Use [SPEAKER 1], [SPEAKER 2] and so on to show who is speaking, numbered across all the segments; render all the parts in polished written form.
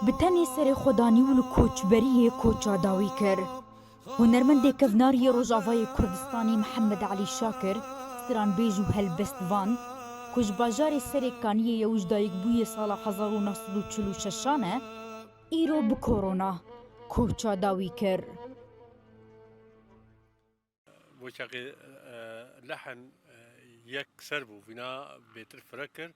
[SPEAKER 1] بتنی سر خودانی و کوچبری کوچا داوی کر. هنرمند کفناری روجاوای کردستانی محمد علی شاکر ستران بیجو هلبستوان کج باجار سر کانی یوج دایک بوی سال 1946 ایرو بکورونا کوچا داوی کر.
[SPEAKER 2] وشاقي لحن يكسر بو فينا بيتر فركر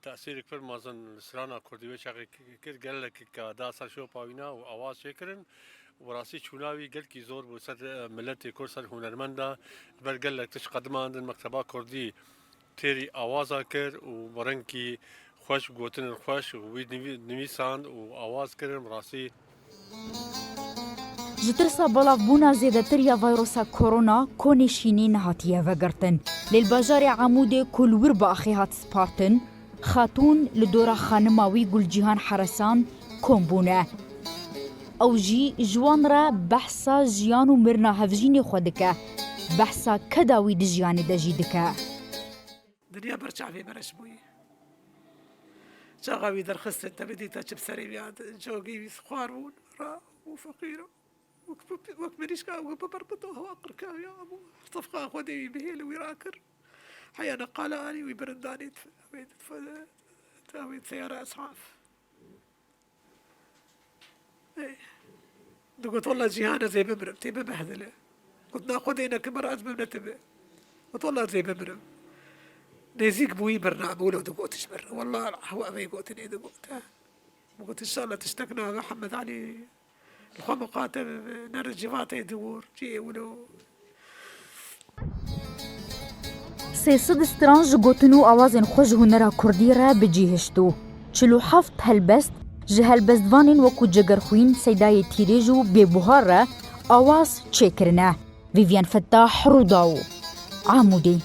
[SPEAKER 2] تأثير كبير مازن سرانا كردي وشاقي كر قال لك كدا صار شو باوينا وأواز شكرن وراسي شوناوي قال كي زور بو صار ملتي كور صار هنرمندا بل قال لك تش قدم عند المكتبة كردي تيري أوازا كر ومرنكي خوش قوتن الخوش ويد نويسان وأواز كرن راسي
[SPEAKER 1] جترسا بلافبونا زیادتر یا ویروسا کرونا کنشینی نهاتیه وگرتن. للباجار عمود کل وربا اخی هات سپارتن خاتون لدورا خانماوی گل جیهان حرسان کمبونه. او جی جوان را بحثا جیان و مرنا هفجین خودکه بحثا کداوی دی جیان دجی دکه.
[SPEAKER 3] دنیا برچاوی برش بوی. جاغاوی درخست تبدی تا چب سری بیاد جوگی خوارون را و فقیرو. وقت مريش كا وبربطوها واقركا يا ابو صفقه خدي بهيل ويراكر حيانا قال اني ويبرداني تاوي سياره اسعاف ايه قلت والله جيهانه زي بمرم تي ببهذله قلت ناخذينا كمرأة بمنتبه قلت والله زي بمرم نيزيك بوي برنامج ولو دقوتش برا والله هو ابي قوتني دقوتها قلت ان شاء الله تشتكنا محمد علي الخم قاتل نرجفات يدور جي ولو
[SPEAKER 1] سيصد استرانج قوتنو آوازن خوش هنرا كردي را بجيهشتو چلو حفت هلبست جه هلبستوانين وكو جگرخوين سيداي تيريجو ببهار را آواز چه کرنه ويفيان فتاح روداو عمودي